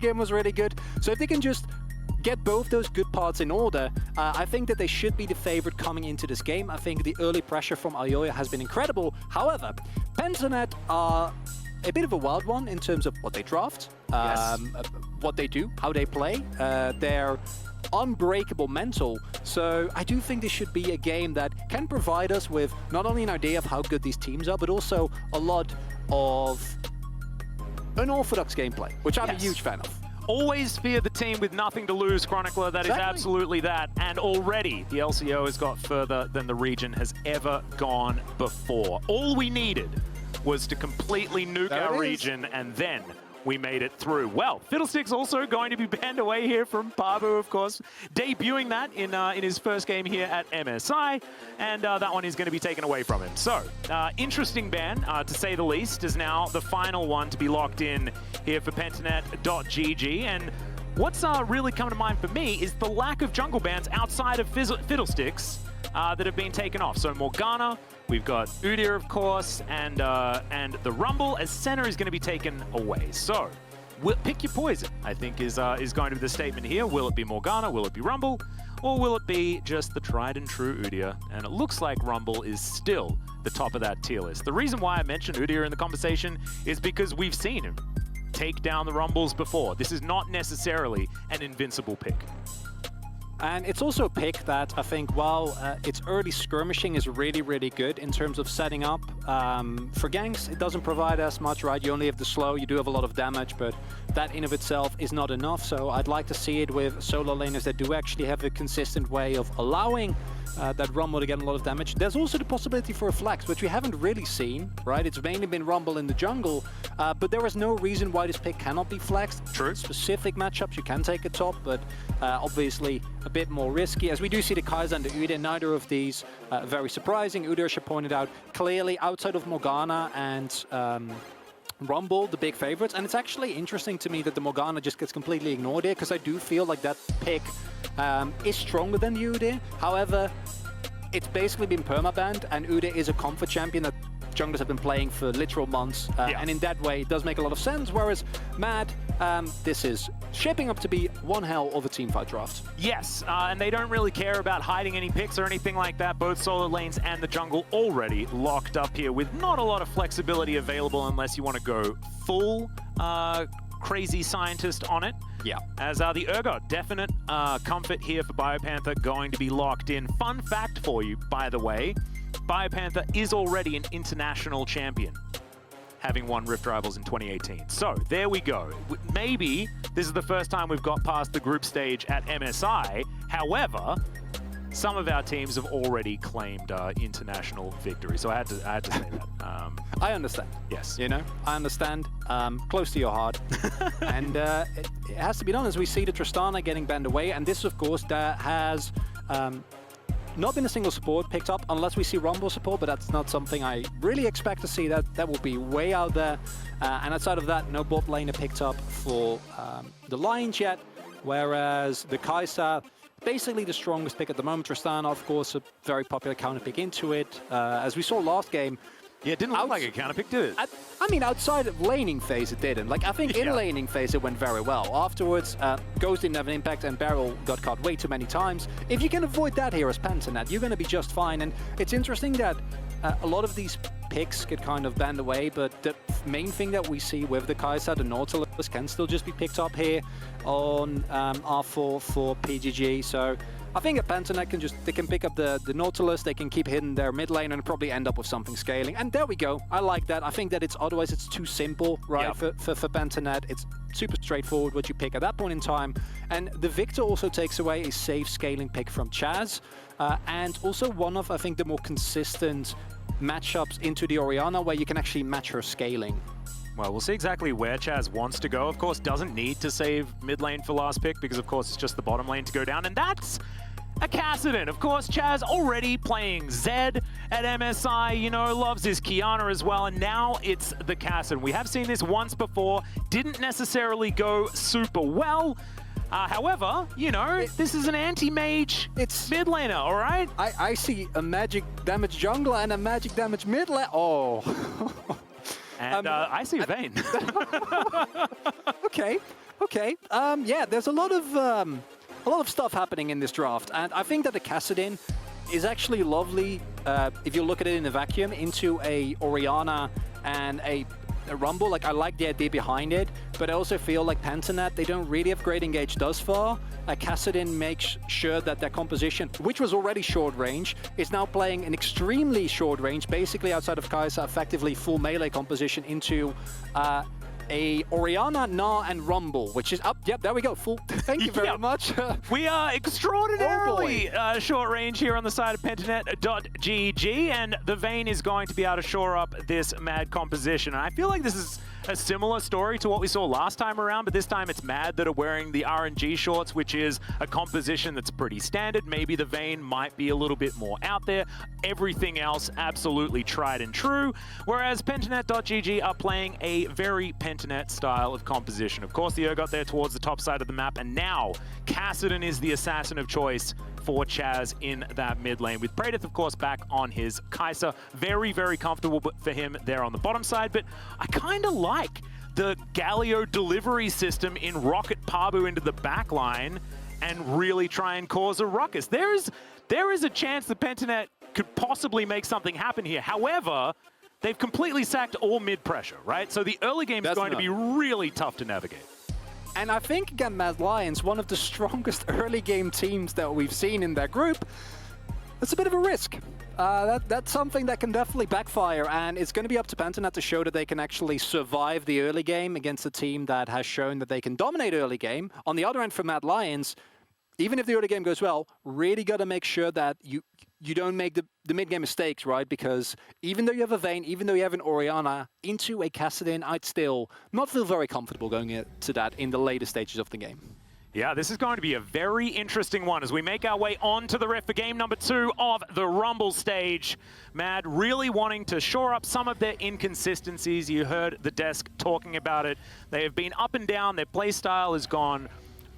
game was really good. So if they can just get both those good parts in order, I think that they should be the favorite coming into this game. I think the early pressure from Aoya has been incredible. However, Pentanet are a bit of a wild one in terms of what they draft, what they do, how they play. They're unbreakable mental. So I do think this should be a game that can provide us with not only an idea of how good these teams are, but also a lot of unorthodox gameplay, which I'm a huge fan of. Always fear the team with nothing to lose, Chronicler. That is absolutely that. And already the LCO has got further than the region has ever gone before. All we needed was to completely nuke our region, and then we made it through. Well, Fiddlesticks also going to be banned away here from Pabu, of course, debuting that in his first game here at MSI, and that one is going to be taken away from him. So, interesting ban, to say the least, is now the final one to be locked in here for Pentanet.gg, and what's really come to mind for me is the lack of jungle bans outside of Fiddlesticks that have been taken off. So Morgana, we've got Udyr, of course, and the Rumble as center is going to be taken away. So, pick your poison, I think, is going to be the statement here. Will it be Morgana? Will it be Rumble? Or will it be just the tried and true Udyr? And it looks like Rumble is still the top of that tier list. The reason why I mentioned Udyr in the conversation is because we've seen him take down the Rumbles before. This is not necessarily an invincible pick. And it's also a pick that I think, while its early skirmishing is really, really good in terms of setting up for ganks, it doesn't provide as much, right? You only have the slow, you do have a lot of damage, but that in of itself is not enough. So I'd like to see it with solo laners that do actually have a consistent way of allowing that Rumble to get a lot of damage. There's also the possibility for a flex, which we haven't really seen, right? It's mainly been Rumble in the jungle, but there is no reason why this pick cannot be flexed. True. Specific matchups, you can take a top, but obviously a bit more risky, as we do see the Kai'Sa and the Udyr. Neither of these very surprising. Udyr, as you pointed out, clearly outside of Morgana and Rumble, the big favorites. And it's actually interesting to me that the Morgana just gets completely ignored here, because I do feel like that pick is stronger than the Udyr. However, it's basically been permabanned, and Udyr is a comfort champion that junglers have been playing for literal months, and in that way it does make a lot of sense, whereas Mad, this is shaping up to be one hell of a teamfight draft. Yes, and they don't really care about hiding any picks or anything like that. Both solo lanes and the jungle already locked up here with not a lot of flexibility available unless you want to go full crazy scientist on it. Yeah. As the Urgot, definite comfort here for BioPanther, going to be locked in. Fun fact for you, by the way, BioPanther is already an international champion, having won Rift Rivals in 2018. So there we go. Maybe this is the first time we've got past the group stage at MSI. However, some of our teams have already claimed international victory. So I had to say that. I understand. Yes. You know, I understand. Close to your heart. And it has to be done, as we see the Tristana getting banned away. And this, of course, that has not been a single support picked up, unless we see Rumble support, but that's not something I really expect to see. That will be way out there. And outside of that, no bot laner picked up for the Lions yet, whereas the Kai'Sa, basically the strongest pick at the moment. Tristana, of course, a very popular counter pick into it. As we saw last game, yeah, it didn't look like a counter pick, did it? I mean, outside of laning phase, it didn't. Like, I think in laning phase, it went very well. Afterwards, Ghost didn't have an impact, and Beryl got caught way too many times. If you can avoid that here as Pentanet, you're going to be just fine. And it's interesting that a lot of these picks get kind of banned away, but the main thing that we see with the Kai'Sa, the Nautilus, can still just be picked up here on R4 for PGG. So I think at Pentanet they can pick up the Nautilus, they can keep hitting their mid lane and probably end up with something scaling. And there we go. I like that. I think that otherwise it's too simple, right, for Pentanet. It's super straightforward what you pick at that point in time. And the Victor also takes away a safe scaling pick from Chaz, and also one of, I think, the more consistent matchups into the Orianna, where you can actually match her scaling. Well, we'll see exactly where Chaz wants to go. Of course, doesn't need to save mid lane for last pick, because of course it's just the bottom lane to go down, and that's a Kassadin. Of course, Chaz already playing Zed at MSI, you know, loves his Kiana as well, and now it's the Kassadin. We have seen this once before, didn't necessarily go super well. However, you know, this is an anti-mage mid laner, all right? I see a magic damage jungler and a magic damage mid laner. Oh. And I see a Vayne. Okay. Okay. Yeah, there's a lot of stuff happening in this draft, and I think that the Kassadin is actually lovely if you look at it in a vacuum into a Orianna and a Rumble. Like, I like the idea behind it, but I also feel like Pentanet, they don't really have great engage thus far. Kassadin makes sure that their composition, which was already short range, is now playing an extremely short range, basically outside of Kai'Sa, effectively full melee composition into a Orianna, Gnar, and Rumble, which is up. Yep, there we go. Full. Thank you very much. We are extraordinarily short range here on the side of Pentanet.gg, and the Vayne is going to be able to shore up this mad composition. And I feel like this is a similar story to what we saw last time around, but this time it's Mad that are wearing the RNG shorts, which is a composition that's pretty standard. Maybe the Vayne might be a little bit more out there. Everything else absolutely tried and true, whereas Pentanet.gg are playing a very Pentanet style of composition. Of course, the Urgot there towards the top side of the map, and now Kassadin is the assassin of choice for Chaz in that mid lane, with Praedyth, of course, back on his Kai'Sa. Very, very comfortable for him there on the bottom side, but I kind of like the Galio delivery system in Rocket Pabu into the back line and really try and cause a ruckus. There is a chance that Pentanet could possibly make something happen here. However, they've completely sacked all mid pressure, right? So the early game is going to be really tough to navigate. And I think, again, Mad Lions, one of the strongest early game teams that we've seen in their group, it's a bit of a risk. That's something that can definitely backfire, and it's going to be up to Pentanet to show that they can actually survive the early game against a team that has shown that they can dominate early game. On the other end, for Mad Lions, even if the early game goes well, really got to make sure that you don't make the mid-game mistakes, right? Because even though you have a Vayne, even though you have an Orianna, into a Kassadin, I'd still not feel very comfortable going into that in the later stages of the game. Yeah, this is going to be a very interesting one as we make our way on to the Rift for game number 2 of the Rumble stage. Mad really wanting to shore up some of their inconsistencies. You heard the desk talking about it. They have been up and down. Their play style has gone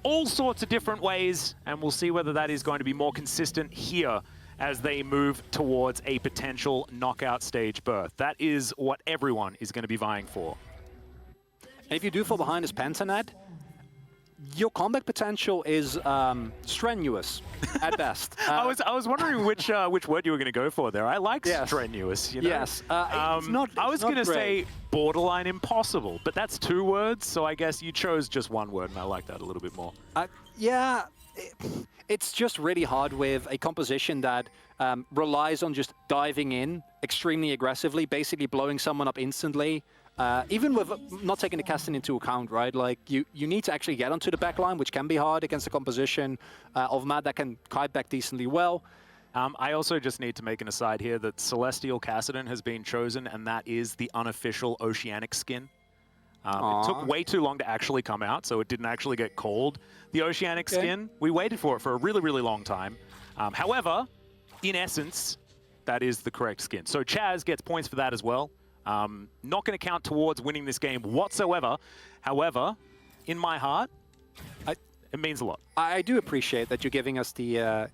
all sorts of different ways, and we'll see whether that is going to be more consistent here as they move towards a potential knockout stage berth. That is what everyone is going to be vying for. And if you do fall behind as Pentanet, your comeback potential is strenuous at best. I was wondering which word you were going to go for there. I like strenuous. You know? Yes, it's not. I was going to say borderline impossible, but that's 2 words, so I guess you chose just 1 word, and I like that a little bit more. Yeah, it's just really hard with a composition that relies on just diving in extremely aggressively, basically blowing someone up instantly. Even with not taking the casting into account, right? Like, you need to actually get onto the back line, which can be hard against a composition of Mad that can kite back decently well. I also just need to make an aside here that Celestial Kassadin has been chosen, and that is the unofficial Oceanic skin. It took way too long to actually come out, so it didn't actually get called the Oceanic skin. We waited for it for a really, really long time. However, in essence, that is the correct skin. So Chaz gets points for that as well. Not going to count towards winning this game whatsoever. However, in my heart, it means a lot. I do appreciate that you're giving us the,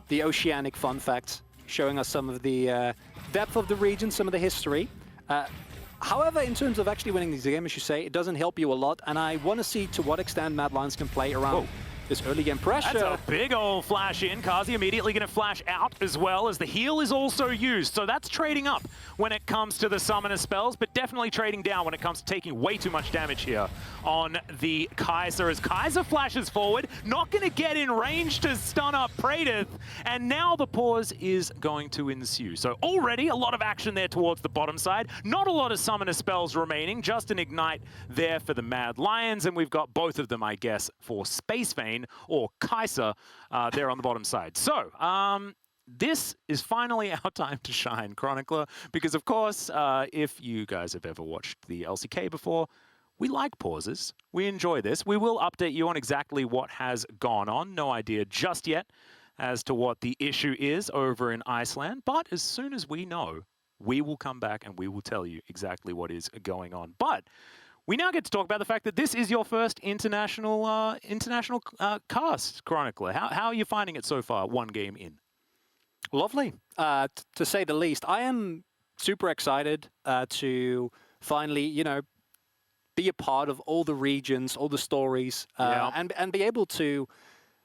the Oceanic fun facts, showing us some of the depth of the region, some of the history. However, in terms of actually winning this game, as you say, it doesn't help you a lot, and I want to see to what extent Mad Lions can play around this early game pressure. That's a big old flash in. Kazi immediately going to flash out as well as the heal is also used. So that's trading up when it comes to the summoner spells, but definitely trading down when it comes to taking way too much damage here on the Kai'Sa. As Kai'Sa flashes forward, not going to get in range to stun up Praedyth, and now the pause is going to ensue. So already a lot of action there towards the bottom side. Not a lot of summoner spells remaining, just an Ignite there for the Mad Lions, and we've got both of them, I guess, for Space Vayne or Kai'Sa there on the bottom side. So, this is finally our time to shine, Chronicler, because of course, if you guys have ever watched the LCK before, we like pauses. We enjoy this. We will update you on exactly what has gone on. No idea just yet as to what the issue is over in Iceland, but as soon as we know, we will come back and we will tell you exactly what is going on. But we now get to talk about the fact that this is your first international cast, Chronicler. How are you finding it so far, 1 game in? Lovely, to say the least. I am super excited to finally, be a part of all the regions, all the stories, and be able to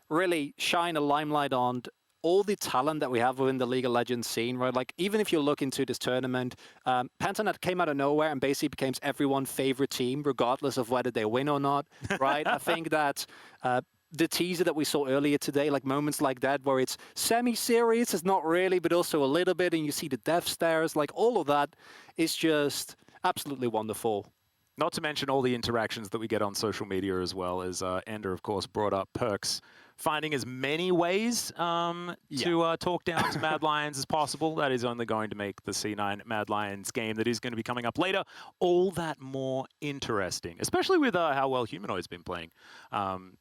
really shine a limelight on all the talent that we have within the League of Legends scene, right? Like, even if you look into this tournament, Pentanet came out of nowhere and basically became everyone's favorite team, regardless of whether they win or not, right? I think that the teaser that we saw earlier today, like moments like that, where it's semi-serious, it's not really, but also a little bit, and you see the death stares, like all of that is just absolutely wonderful. Not to mention all the interactions that we get on social media as well, as Ender, of course, brought up Perks finding as many ways to talk down to Mad Lions as possible. That is only going to make the C9 Mad Lions game that is going to be coming up later all that more interesting, especially with how well Humanoid's been playing.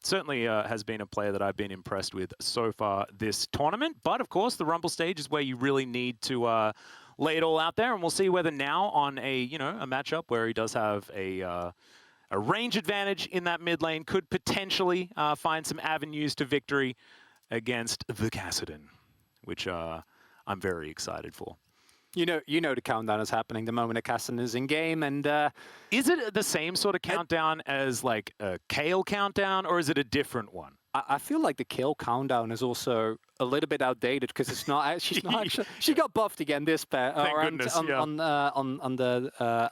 Certainly has been a player that I've been impressed with so far this tournament. But, of course, the Rumble stage is where you really need to lay it all out there, and we'll see whether now on a matchup where he does have a range advantage in that mid lane could potentially find some avenues to victory against the Kassadin, which I'm very excited for. You know the countdown is happening the moment a Kassadin is in game, and is it the same sort of countdown as like a Kale countdown, or is it a different one? I feel like the Kale countdown is also a little bit outdated because it's not. She's not actually. She got buffed again this pair on the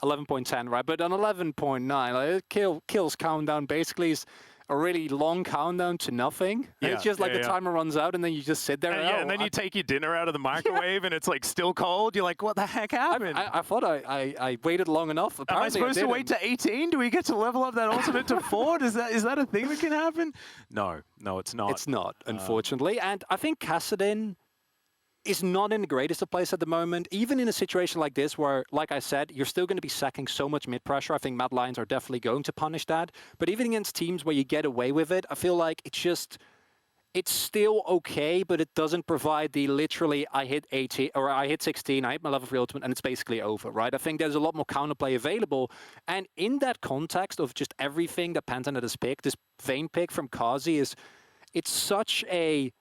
11.10, right? But on 11.9, like, Kale's countdown basically is a really long countdown to nothing. And it's just like the timer runs out, and then you just sit there. And then you take your dinner out of the microwave, and it's like still cold. You're like, what the heck happened? I thought I waited long enough. Apparently, am I supposed to wait to 18? Do we get to level up that ultimate to 4? Is that a thing that can happen? No, it's not. It's not, unfortunately. And I think Kassadin is not in the greatest of place at the moment, even in a situation like this where, like I said, you're still going to be sacking so much mid-pressure. I think Mad Lions are definitely going to punish that. But even against teams where you get away with it, I feel like it's still okay, but it doesn't provide the literally I hit 18 or I hit 16, I hit my level 3 ultimate, and it's basically over, right? I think there's a lot more counterplay available. And in that context of just everything that Pentanet has picked, this Vayne pick from Kazi it's such a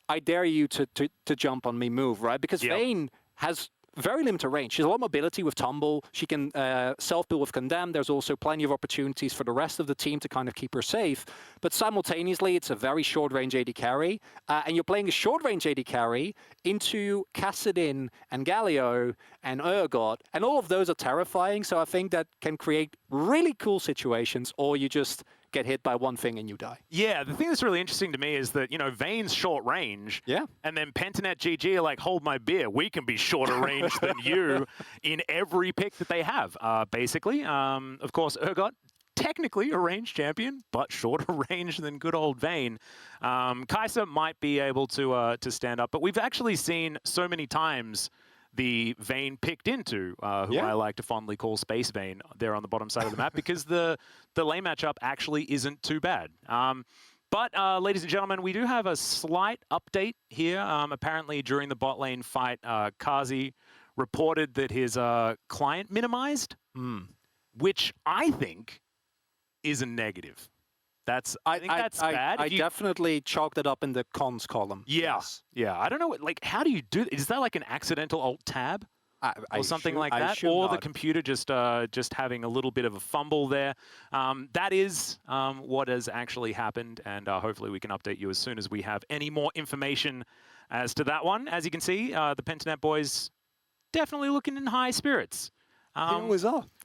I dare you to jump on me move, right? Because Vayne has very limited range. She has a lot of mobility with Tumble. She can self-build with Condemn. There's also plenty of opportunities for the rest of the team to kind of keep her safe. But simultaneously, it's a very short-range AD carry. And you're playing a short-range AD carry into Kassadin and Galio and Urgot. And all of those are terrifying. So I think that can create really cool situations, or you just get hit by one thing and you die. Yeah, the thing that's really interesting to me is that, Vayne's short range. Yeah. And then Pentanet GG are like, hold my beer. We can be shorter range than you in every pick that they have, basically. Of course, Urgot, technically a range champion, but shorter range than good old Vayne. Kai'Sa might be able to stand up, but we've actually seen so many times the Vayne picked into, who I like to fondly call Space Vayne there on the bottom side of the map, because the lane matchup actually isn't too bad. But, ladies and gentlemen, we do have a slight update here. Apparently, during the bot lane fight, Kazi reported that his client minimized, which I think is a negative. I think that's bad. I definitely chalked it up in the cons column. Yeah. Yes. Yeah. I don't know. Like, how do you do? Is that like an accidental Alt-Tab? Or something like that? Or the computer just having a little bit of a fumble there? That is what has actually happened, and hopefully we can update you as soon as we have any more information as to that one. As you can see, the Pentanet boys definitely looking in high spirits.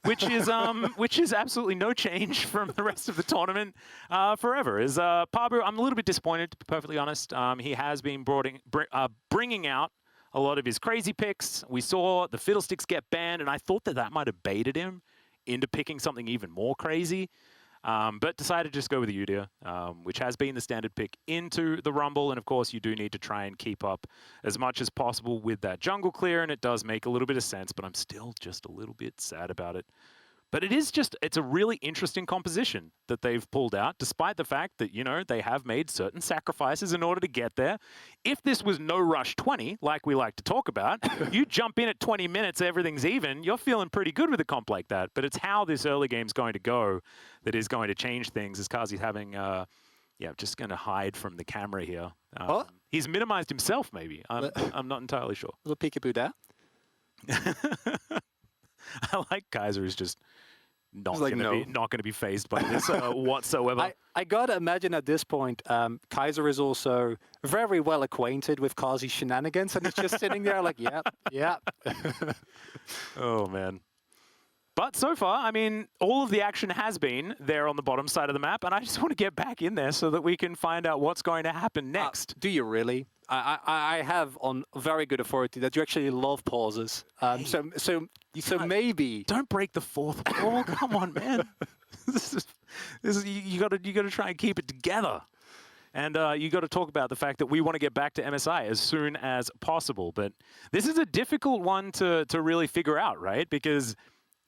Which is absolutely no change from the rest of the tournament forever. Is Pabu? I'm a little bit disappointed, to be perfectly honest. He has been bringing out a lot of his crazy picks. We saw the Fiddlesticks get banned, and I thought that might have baited him into picking something even more crazy. But decided to just go with the Udyr, which has been the standard pick into the Rumble. And of course, you do need to try and keep up as much as possible with that jungle clear. And it does make a little bit of sense, but I'm still just a little bit sad about it. But it's a really interesting composition that they've pulled out, despite the fact that, they have made certain sacrifices in order to get there. If this was no rush 20, like we like to talk about, you jump in at 20 minutes, everything's even, you're feeling pretty good with a comp like that. But it's how this early game's going to go that is going to change things, as Kazi's having, just going to hide from the camera here. He's minimized himself, maybe. I'm not entirely sure. A little peekaboo there. I like Kaiser is just not like, going to be phased by this whatsoever. I gotta imagine at this point, Kaiser is also very well acquainted with Kazi's shenanigans, and he's just sitting there like, yeah. Oh, man. But so far, I mean, all of the action has been there on the bottom side of the map, and I just want to get back in there so that we can find out what's going to happen next. Do you really? I have on very good authority that you actually love pauses. So maybe don't break the fourth wall. Come on, man. This is you got to try and keep it together. And you got to talk about the fact that we want to get back to MSI as soon as possible. But this is a difficult one to really figure out, right? Because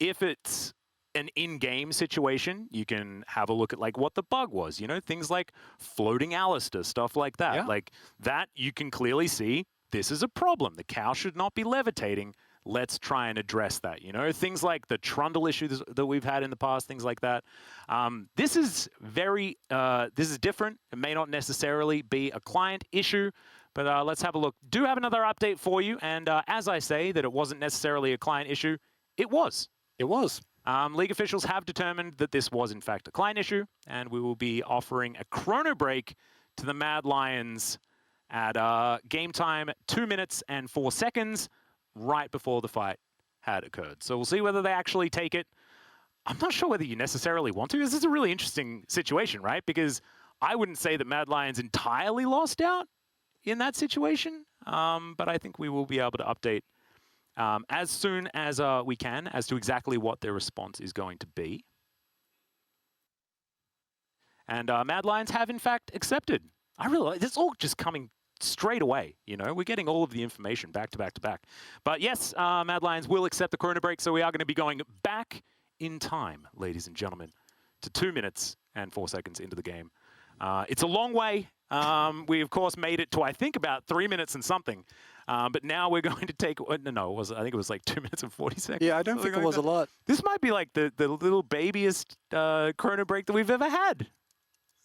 if it's an in-game situation, you can have a look at like what the bug was, you know, things like floating Alistair, stuff like that. Yeah. Like that, you can clearly see this is a problem. The cow should not be levitating. Let's try and address that, you know, things like the trundle issues that we've had in the past, things like that. This is this is different. It may not necessarily be a client issue, but let's have a look. Do have another update for you. And as I say that it wasn't necessarily a client issue, it was. It was. League officials have determined that this was in fact a client issue, and we will be offering a chrono break to the Mad Lions at game time 2 minutes and 4 seconds right before the fight had occurred. So we'll see whether they actually take it. I'm not sure whether you necessarily want to. This is a really interesting situation, right? Because I wouldn't say that Mad Lions entirely lost out in that situation, but I think we will be able to update as soon as we can as to exactly what their response is going to be. And Mad Lions have, in fact, accepted. I realize it's all just coming straight away, you know? We're getting all of the information back to back to back. But yes, Mad Lions will accept the chrono break, so we are going to be going back in time, ladies and gentlemen, to 2 minutes and 4 seconds into the game. It's a long way. We, of course, made it to, I think, about 3 minutes and something. But now we're going to take, I think it was like 2 minutes and 40 seconds. Yeah, I don't think it was a lot. This might be like the little babiest chrono break that we've ever had.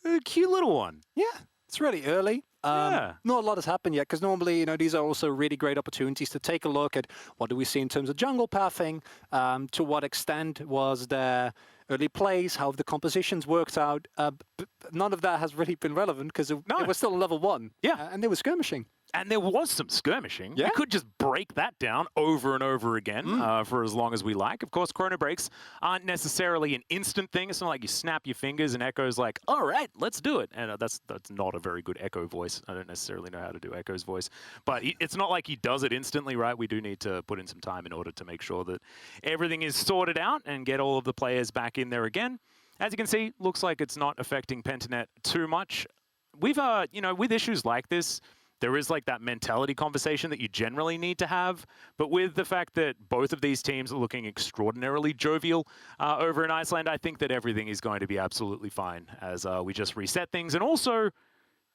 A cute little one. Yeah, it's really early. Yeah. Not a lot has happened yet, because normally, you know, these are also really great opportunities to take a look at what do we see in terms of jungle pathing, to what extent was there early plays, how the compositions worked out. None of that has really been relevant, because it was still level 1. Yeah. And they were skirmishing. And there was some skirmishing. Yeah. We could just break that down over and over again for as long as we like. Of course, chrono breaks aren't necessarily an instant thing. It's not like you snap your fingers and Echo's like, all right, let's do it. And that's not a very good Echo voice. I don't necessarily know how to do Echo's voice. But it's not like he does it instantly, right? We do need to put in some time in order to make sure that everything is sorted out and get all of the players back in there again. As you can see, looks like it's not affecting Pentanet too much. We've, you know, with issues like this, there is like that mentality conversation that you generally need to have. But with the fact that both of these teams are looking extraordinarily jovial over in Iceland, I think that everything is going to be absolutely fine as we just reset things. And also,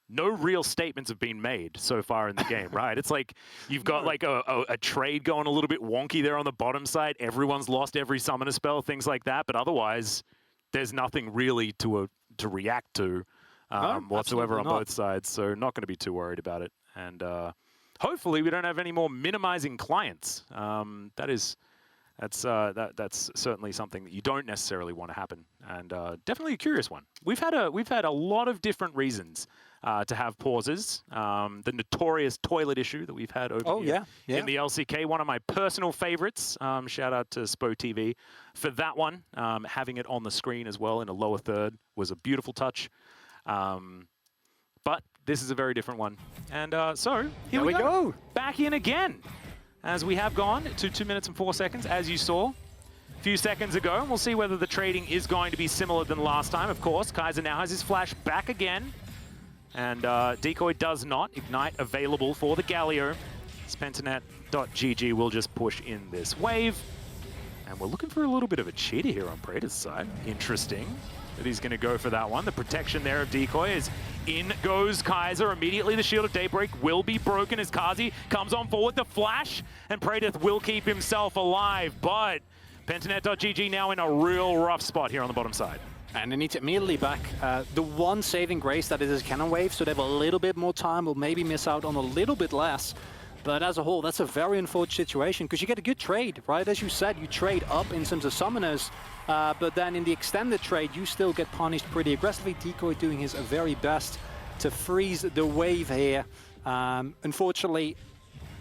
no real statements have been made so far in the game, right? It's like you've got like a trade going a little bit wonky there on the bottom side. Everyone's lost every summoner spell, things like that. But otherwise, there's nothing really to react to. Whatsoever on both sides, so not going to be too worried about it. And hopefully we don't have any more minimizing clients. That's certainly something that you don't necessarily want to happen, and definitely a curious one. We've had a lot of different reasons to have pauses. The notorious toilet issue that we've had over here in the LCK, one of my personal favorites. Shout out to Spo TV for that one. Having it on the screen as well in a lower third was a beautiful touch. But this is a very different one. And so, here we go. Back in again, as we have gone to 2 minutes and 4 seconds, as you saw a few seconds ago. And we'll see whether the trading is going to be similar than last time. Of course, Kaiser now has his flash back again. And Decoy does not. Ignite available for the Galio. Pentanet.gg will just push in this wave. And we're looking for a little bit of a cheater here on Praetor's side. Interesting that he's going to go for that one. The protection there of Decoy is in goes Kaiser. Immediately the Shield of Daybreak will be broken as Kazi comes on forward. The flash, and Praetor will keep himself alive. But Pentanet.gg now in a real rough spot here on the bottom side. And they need to immediately back the one saving grace that is his cannon wave, so they have a little bit more time. Will maybe miss out on a little bit less. But as a whole, that's a very unfortunate situation because you get a good trade, right? As you said, you trade up in terms of summoners, but then in the extended trade, you still get punished pretty aggressively. Decoy doing his very best to freeze the wave here. Unfortunately,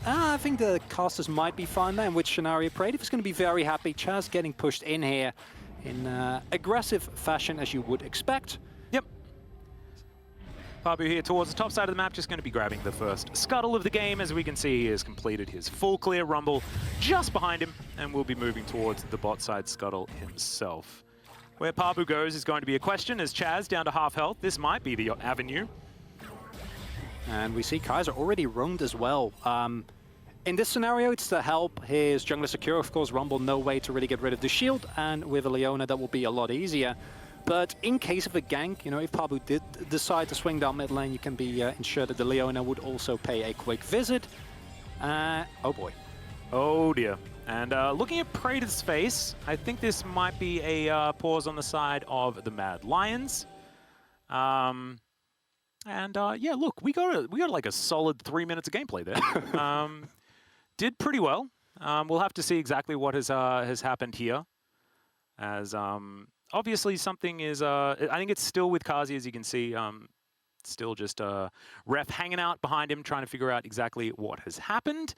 I think the casters might be fine there, in which scenario Praetor is going to be very happy. Chaz getting pushed in here in aggressive fashion, as you would expect. Yep. Pabu here towards the top side of the map, just going to be grabbing the first scuttle of the game. As we can see, he has completed his full clear Rumble just behind him, and will be moving towards the bot side scuttle himself. Where Pabu goes is going to be a question, as Chaz down to half health. This might be the avenue. And we see Kaiser already roamed as well. In this scenario, it's to help his jungler secure. Of course, Rumble, no way to really get rid of the shield, and with a Leona, that will be a lot easier. But in case of a gank, you know, if Pabu did decide to swing down mid lane, you can be ensured that the Leona would also pay a quick visit. Oh boy. Oh dear. And looking at Praetor's face, I think this might be a pause on the side of the Mad Lions. Yeah, look, we got like a solid 3 minutes of gameplay there. Did pretty well. We'll have to see exactly what has happened here, as obviously something is. I think it's still with Kazi, as you can see. Still just Ref hanging out behind him, trying to figure out exactly what has happened.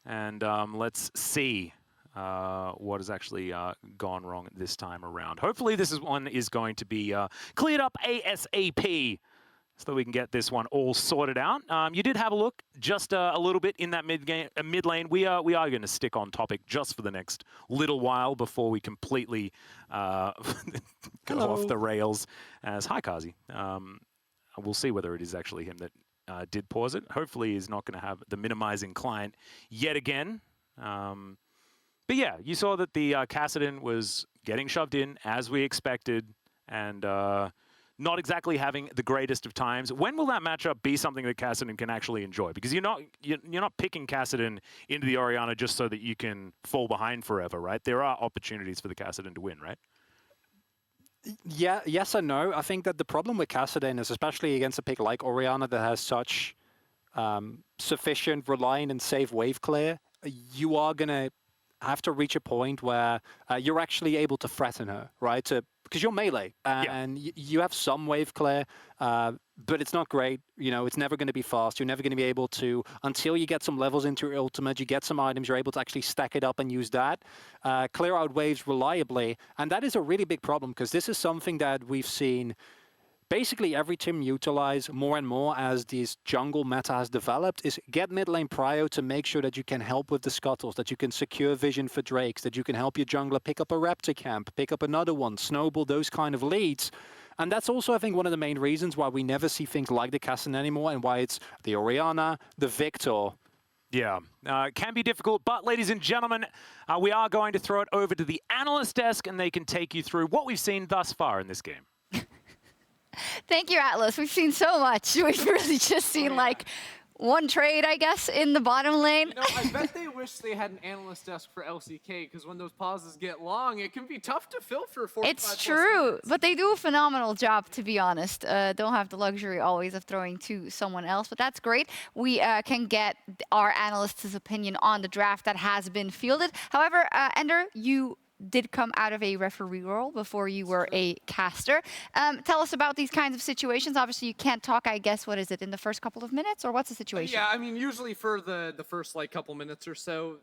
And let's see what has actually gone wrong this time around. Hopefully this one is going to be cleared up ASAP, so that we can get this one all sorted out. You did have a look just a little bit in that mid lane. We are going to stick on topic just for the next little while before we completely go off the rails. As hi, Kazi. We'll see whether it is actually him that did pause it. Hopefully he's not going to have the minimizing client yet again. But yeah, you saw that the Kassadin was getting shoved in as we expected, and not exactly having the greatest of times. When will that matchup be something that Kassadin can actually enjoy? Because you're not picking Kassadin into the Orianna just so that you can fall behind forever, right? There are opportunities for the Kassadin to win, right? Yeah, yes and no. I think that the problem with Kassadin is, especially against a pick like Orianna that has such sufficient reliant and safe wave clear, you are going to have to reach a point where you're actually able to threaten her, right? Because you're melee, and you have some wave clear, but it's not great. You know, it's never going to be fast. You're never going to be able to, until you get some levels into your ultimate, you get some items, you're able to actually stack it up and use that, clear out waves reliably. And that is a really big problem, because this is something that we've seen basically every team utilize more and more as this jungle meta has developed, is get mid lane prio to make sure that you can help with the scuttles, that you can secure vision for drakes, that you can help your jungler pick up a raptor camp, pick up another one, snowball those kind of leads. And that's also, I think, one of the main reasons why we never see things like the Kassadin anymore, and why it's the Orianna, the Victor. Yeah, it can be difficult, but ladies and gentlemen, we are going to throw it over to the analyst desk, and they can take you through what we've seen thus far in this game. Thank you, Atlas. We've seen so much. We've really just seen like one trade, I guess, in the bottom lane. You know, I bet they wish they had an analyst desk for LCK, because when those pauses get long, it can be tough to fill for 45 It's true, minutes. but they do a phenomenal job, to be honest. Don't have the luxury always of throwing to someone else, but that's great. We can get our analyst's opinion on the draft that has been fielded. However, Ender, you did come out of a referee role before you were a caster. Tell us about these kinds of situations. Obviously, you can't talk, I guess, what is it, in the first couple of minutes, or what's the situation? Yeah, I mean, usually for the first like couple minutes or so,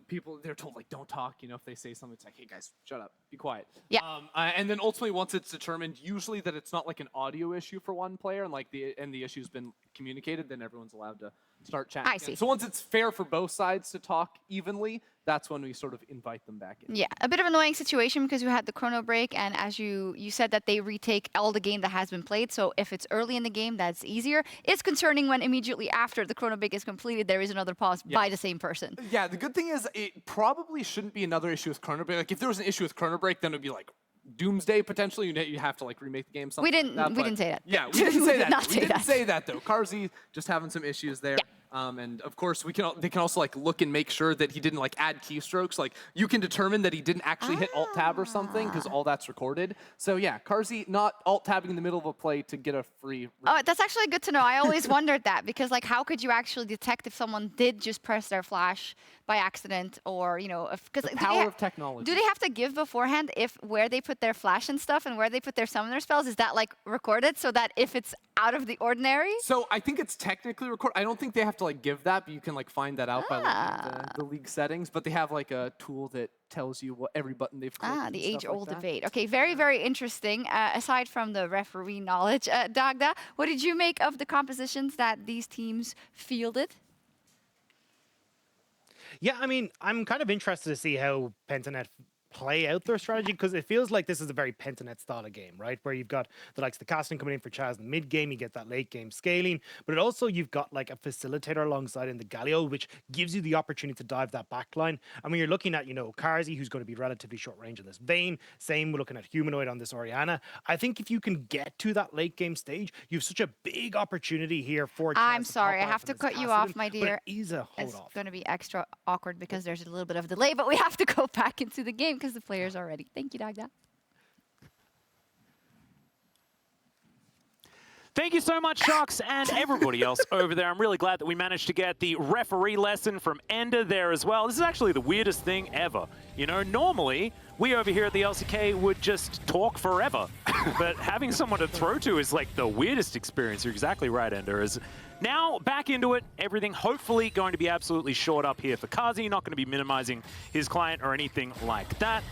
they're told like don't talk. You know, if they say something, it's like, hey guys, shut up, be quiet. Yeah. And then ultimately, once it's determined, usually that it's not like an audio issue for one player, and like the issue's been communicated, then everyone's allowed to start chatting. I see. So once it's fair for both sides to talk evenly, that's when we sort of invite them back in. Yeah, a bit of an annoying situation because you had the chrono break, and as you said that they retake all the game that has been played, so if it's early in the game, that's easier. It's concerning when immediately after the chrono break is completed, there is another pause by the same person. Yeah, the good thing is it probably shouldn't be another issue with chrono break. Like if there was an issue with chrono break, then it would be like doomsday potentially. You have to like remake the game. We didn't say that. Yeah, we didn't say that. Not We say didn't that. say that though. Karzi just having some issues there. Yeah. And of course, they can also like look and make sure that he didn't like add keystrokes. Like you can determine that he didn't actually hit Alt Tab or something because all that's recorded. So yeah, Carzzy not Alt Tabbing in the middle of a play to get a free. Oh, that's actually good to know. I always wondered that because like how could you actually detect if someone did just press their flash by accident or because The power of technology. Do they have to give beforehand if where they put their flash and stuff and where they put their summoner spells, is that like recorded so that if it's out of the ordinary? So I think it's technically recorded. I don't think they have to like give that, but you can like find that out by looking at the league settings. But they have like a tool that tells you what every button they've clicked. The age-old debate. Okay, very, very interesting. Aside from the referee knowledge, Dagda, what did you make of the compositions that these teams fielded? Yeah, I mean, I'm kind of interested to see how Pentanet play out their strategy because it feels like this is a very Pentanet style of game, right? Where you've got the likes of the casting coming in for Chaz in the mid game, you get that late game scaling, but it also you've got like a facilitator alongside in the Galio, which gives you the opportunity to dive that back line. And when you're looking at, Carzzy, who's going to be relatively short range in this Vayne, same we're looking at Humanoid on this Orianna. I think if you can get to that late game stage, you have such a big opportunity here for Chaz. I'm sorry, I have to cut you off, my dear. It's going to be extra awkward because there's a little bit of delay, but we have to go back into the game because the players are ready. Thank you, Dagda. Thank you so much, Sharks, and everybody else over there. I'm really glad that we managed to get the referee lesson from Ender there as well. This is actually the weirdest thing ever. Normally, we over here at the LCK would just talk forever. But having someone to throw to is like the weirdest experience. You're exactly right, Ender. Now, back into it, everything hopefully going to be absolutely short up here for Carzzy. Not going to be minimizing his client or anything like that.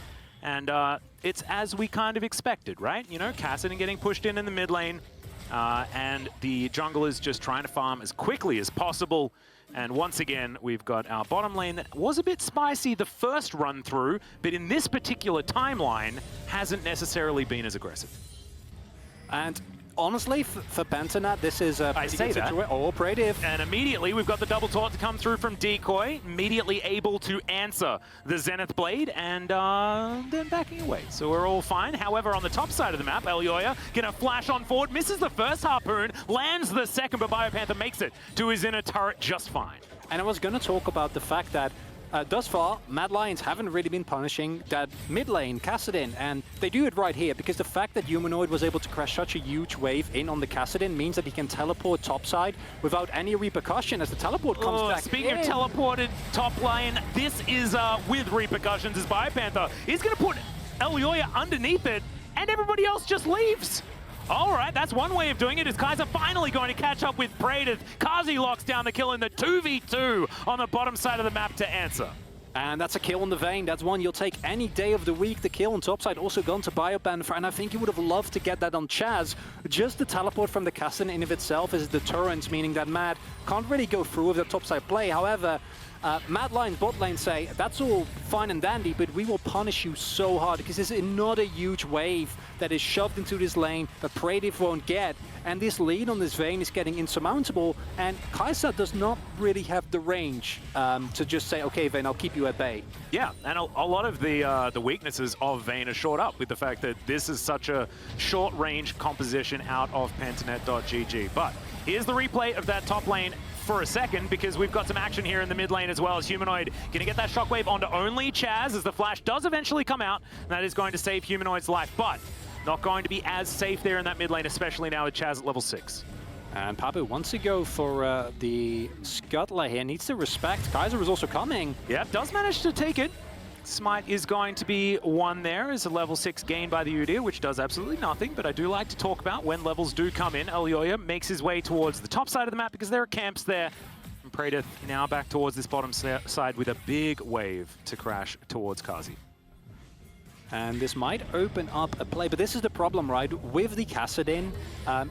And it's as we kind of expected, right? Kassadin getting pushed in the mid lane. And the jungle is just trying to farm as quickly as possible. And once again, we've got our bottom lane that was a bit spicy the first run through, but in this particular timeline, hasn't necessarily been as aggressive. And honestly, for Pentanet, this is a pretty good situation. Oh, Praetive. And immediately, we've got the double taunt to come through from Decoy, immediately able to answer the Zenith Blade, and then backing away. So we're all fine. However, on the top side of the map, Elyoya gonna flash on forward, misses the first harpoon, lands the second, but BioPanther makes it to his inner turret just fine. And I was gonna talk about the fact that thus far, Mad Lions haven't really been punishing that mid lane, Kassadin, and they do it right here because the fact that Humanoid was able to crash such a huge wave in on the Kassadin means that he can teleport topside without any repercussion as the teleport comes back Speaking in. of teleported top lane, this is with repercussions as BioPanther is going to put Elyoya underneath it, and everybody else just leaves. All right, that's one way of doing it. Is Kaiser finally going to catch up with Praetive? Carzzy locks down the kill in the 2v2 on the bottom side of the map to answer. And that's a kill on the Vayne. That's one you'll take any day of the week. The kill on topside also gone to BioPanther, and I think he would have loved to get that on Chaz. Just the teleport from the Kassadin in of itself is a deterrent, meaning that Mad can't really go through with the topside play. However, Mad Lions bot lane say, that's all fine and dandy, but we will punish you so hard because there's not a huge wave that is shoved into this lane that Praetive won't get. And this lead on this Vayne is getting insurmountable, and Kaiser does not really have the range to just say, okay, Vayne, I'll keep you at bay. Yeah, and a lot of the weaknesses of Vayne are shored up with the fact that this is such a short-range composition out of Pentanet.gg. But here's the replay of that top lane for a second, because we've got some action here in the mid lane as well, as Humanoid going to get that shockwave onto only Chaz as the flash does eventually come out, and that is going to save Humanoid's life, but not going to be as safe there in that mid lane, especially now with Chaz at level 6. And Papu wants to go for the Scuttler here, needs to respect. Kaiser is also coming. Yeah, does manage to take it. Smite is going to be one there as a level 6 gain by the Udyr, which does absolutely nothing, but I do like to talk about when levels do come in. Elyoya makes his way towards the top side of the map because there are camps there. And Praetive now back towards this bottom side with a big wave to crash towards Carzzy. And this might open up a play, but this is the problem, right? With the Kassadin,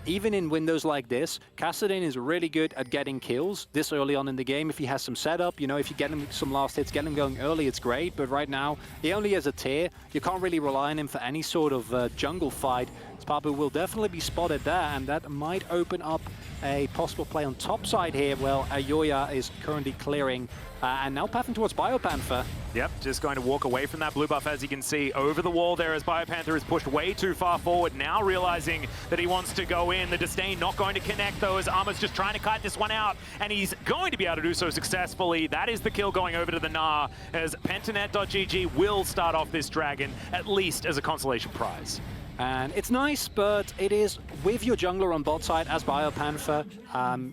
even in windows like this, Kassadin is really good at getting kills this early on in the game. If he has some setup, if you get him some last hits, get him going early, it's great. But right now, he only has a tier. You can't really rely on him for any sort of jungle fight. Spabu will definitely be spotted there, and that might open up a possible play on top side here. Well, Ayoya is currently clearing, and now pathing towards Biopanther. Yep, just going to walk away from that blue buff, as you can see, over the wall there as Biopanther is pushed way too far forward, now realizing that he wants to go in. The Disdain not going to connect, though, as Armor's just trying to kite this one out, and he's going to be able to do so successfully. That is the kill going over to the Gnar, as Pentanet.gg will start off this Dragon, at least as a consolation prize. And it's nice, but it is with your jungler on bot side as Biopanther.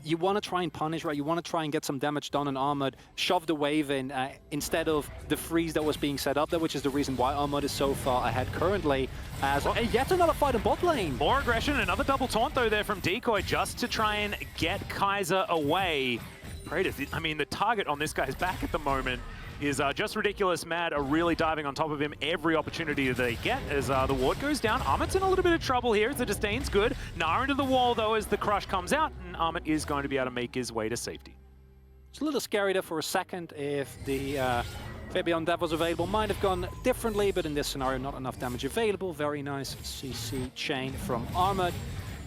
You want to try and punish, right? You want to try and get some damage done on Armored, shove the wave in instead of the freeze that was being set up there, which is the reason why Armored is so far ahead currently. As yet another fight in bot lane. More aggression, another double taunt though there from Decoy, just to try and get Kaiser away. Praedyth, I mean, the target on this guy's back at the moment is just ridiculous. Mad are really diving on top of him every opportunity that they get as the ward goes down. Armit's in a little bit of trouble here as the Disdain's good. Gnar into the wall though as the crush comes out, and Armit is going to be able to make his way to safety. It's a little scary there for a second. If the Fabian Dev was available, might have gone differently, but in this scenario not enough damage available. Very nice CC chain from Armit.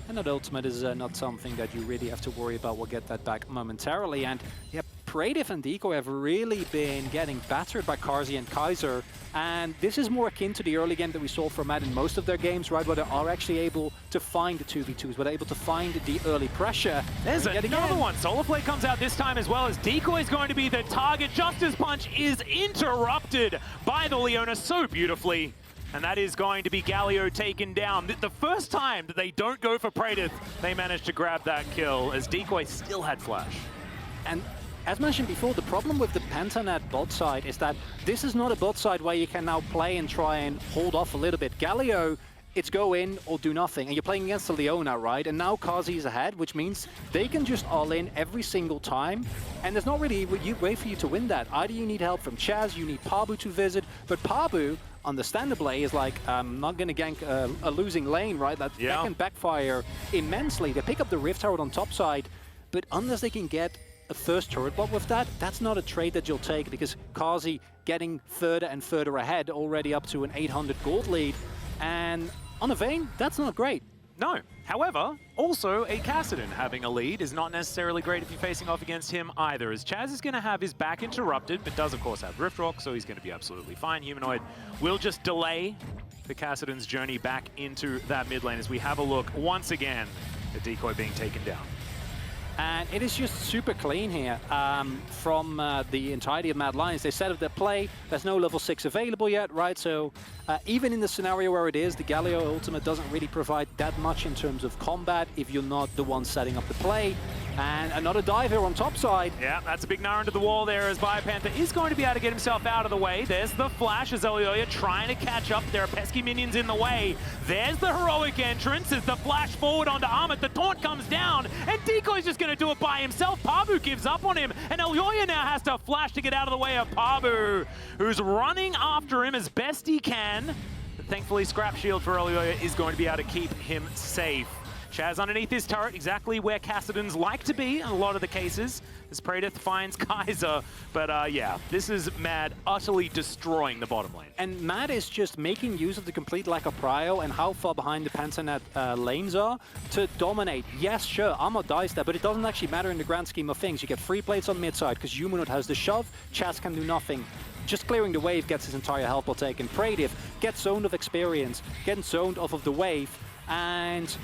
And that ultimate is not something that you really have to worry about. We'll get that back momentarily. And yeah, Praedyth and Decoy have really been getting battered by Carzzy and Kaiser. And this is more akin to the early game that we saw from Mad in most of their games, right? Where they are actually able to find the 2v2s, where they're able to find the early pressure. There's another one. Solarflare comes out this time as well, as Decoy is going to be the target. Justice Punch is interrupted by the Leona so beautifully. And that is going to be Galio taken down. The first time that they don't go for Praedyth, they managed to grab that kill, as Decoy still had flash. And as mentioned before, the problem with the Pentanet bot side is that this is not a bot side where you can now play and try and hold off a little bit. Galio, it's go in or do nothing. And you're playing against the Leona, right? And now Carzzy is ahead, which means they can just all in every single time. And there's not really a way for you to win that. Either you need help from Chaz, you need Pabu to visit, but Pabu, understandably, is like, not going to gank a losing lane, right? That can backfire immensely. They pick up the Rift Herald on top side, but unless they can get a first turret bot with that, that's not a trade that you'll take, because Carzzy getting further and further ahead, already up to an 800 gold lead. And on a Vayne, that's not great. No. However, also a Kassadin having a lead is not necessarily great if you're facing off against him either, as Chaz is going to have his back interrupted, but does of course have Rift Rock, so he's going to be absolutely fine. Humanoid will just delay the Kassadin's journey back into that mid lane as we have a look once again at Decoy being taken down. And it is just super clean here from the entirety of Mad Lions. They set up their play. There's no level 6 available yet, right? So even in the scenario where it is, the Galio ultimate doesn't really provide that much in terms of combat if you're not the one setting up the play. And another dive here on top side. Yeah, that's a big Gnar into the wall there as Biopanther is going to be able to get himself out of the way. There's the flash as Elioya trying to catch up. There are pesky minions in the way. There's the heroic entrance as the flash forward onto Armit. The taunt comes down, and Decoy's just going to do it by himself. Pabu gives up on him, and Elioya now has to flash to get out of the way of Pabu, who's running after him as best he can. But thankfully, Scrap Shield for Elioya is going to be able to keep him safe. Chaz underneath his turret, exactly where Kassadins like to be in a lot of the cases, as Praedyth finds Kaiser. But yeah, this is Mad utterly destroying the bottom lane. And Mad is just making use of the complete lack of prio and how far behind the Pentanet lanes are to dominate. Yes, sure, Armor dies there, but it doesn't actually matter in the grand scheme of things. You get free plates on mid side because Humanoid has the shove, Chaz can do nothing. Just clearing the wave gets his entire health ball taken. Praedyth gets zoned of experience, gets zoned off of the wave, and